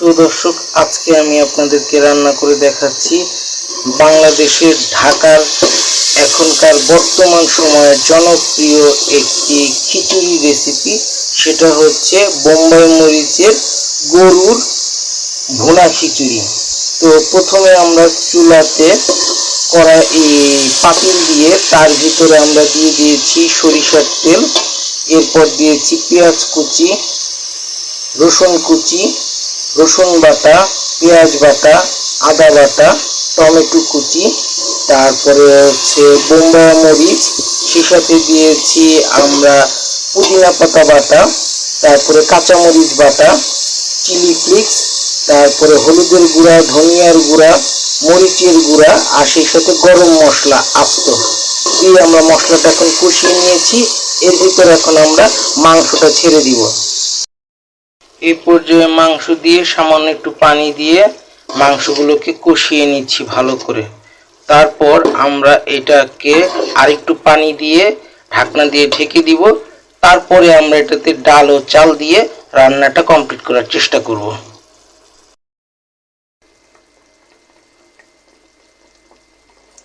তো দর্শক, আজকে আমি আপনাদেরকে রান্না করে দেখাচ্ছি বাংলাদেশের ঢাকার এখনকার বর্তমান সময়ের জনপ্রিয় একটি খিচুড়ি রেসিপি। সেটা হচ্ছে বোম্বাই মরিচের গরুর ভুনা খিচুড়ি। তো প্রথমে আমরা চুলাতে পাতিল দিয়ে তার ভিতরে আমরা দিয়ে দিয়েছি সরিষার তেল, এরপর দিয়েছি পেঁয়াজ কুচি, রসুন কুচি, রসুন বাটা, পেঁয়াজ বাটা, আদা বাটা, টমেটো কুচি, তারপরে হচ্ছে বোম্বাই মরিচ, সেই সাথে দিয়েছি আমরা পুদিনা পাতা বাটা, তারপরে কাঁচামরিচ বাটা, চিলি ফ্লেক্স, তারপরে হলুদের গুঁড়া, ধনিয়ার গুঁড়া, মরিচের গুঁড়া, আর সেই সাথে গরম মশলা আস্ত দিয়ে আমরা মশলাটা এখন কষিয়ে নিয়েছি। এর ভিতরে এখন আমরা মাংসটা ছেড়ে দিব। এই পর্যায়ে মাংস দিয়ে সামান্য একটু পানি দিয়ে মাংসগুলোকে কষিয়ে নিচ্ছি ভালো করে। তারপর আমরা এটাকে আরেকটু পানি দিয়ে ঢাকনা দিয়ে ঢেকে দিব। তারপরে আমরা এটাতে ডাল ও চাল দিয়ে রান্নাটা কমপ্লিট করার চেষ্টা করব।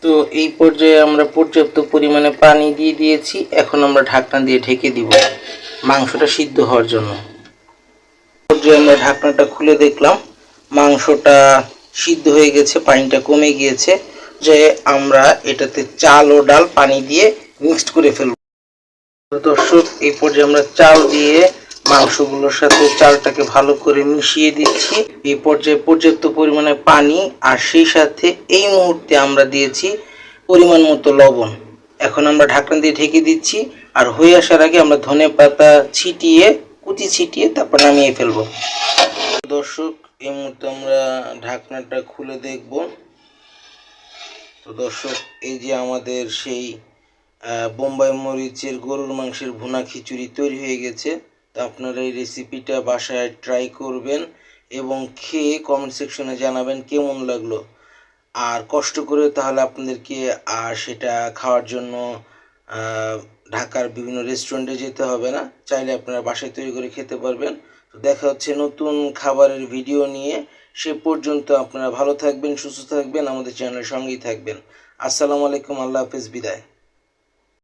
তো এই পর্যায়ে আমরা পর্যাপ্ত পরিমাণে পানি দিয়ে দিয়েছি। এখন আমরা ঢাকনা দিয়ে ঢেকে দিব মাংসটা সিদ্ধ হওয়ার জন্য। পর্যায়ে আমরা ঢাকনাটা খুলে দেখলাম মাংসটা সিদ্ধ হয়ে গেছে, পানিটা কমে গিয়েছে। যে আমরা এটাতে চাল ও ডাল পানি দিয়ে মিক্সড করে ফেলব। দর্শক, এই পর্যায়ে আমরা চাল দিয়ে মাংসগুলোর সাথে চালটাকে ভালো করে মিশিয়ে দিচ্ছি। এই পর্যায়ে পর্যাপ্ত পরিমাণে পানি, আর সেই সাথে এই মুহূর্তে আমরা দিয়েছি পরিমাণ মতো লবণ। এখন আমরা ঢাকনা দিয়ে ঢেকে দিচ্ছি, আর হয়ে আসার আগে আমরা ধনেপাতা কুচি ছিটিয়ে তারপর নামিয়ে ফেলবো। দর্শক, এই মুহূর্তে আমরা ঢাকনাটা খুলে দেখব। তো দর্শক, এই যে আমাদের সেই বোম্বাই মরিচের গরুর মাংসের ভুনা খিচুড়ি তৈরি হয়ে গেছে। তো আপনারা এই রেসিপিটা বাসায় ট্রাই করবেন এবং খেয়ে কমেন্ট সেকশনে জানাবেন কেমন লাগলো। আর কষ্ট করে তাহলে আপনাদেরকে আর সেটা খাওয়ার জন্য ঢাকার বিভিন্ন রেস্টুরেন্টে যেতে হবে না, চাইলে আপনারা বাসায় তৈরি করে খেতে পারবেন। তো দেখা হচ্ছে নতুন খাবারের ভিডিও নিয়ে। সে পর্যন্ত আপনারা ভালো থাকবেন, সুস্থ থাকবেন, আমাদের চ্যানেলের সঙ্গেই থাকবেন। আসসালামু আলাইকুম, আল্লাহ হাফেজ, বিদায়।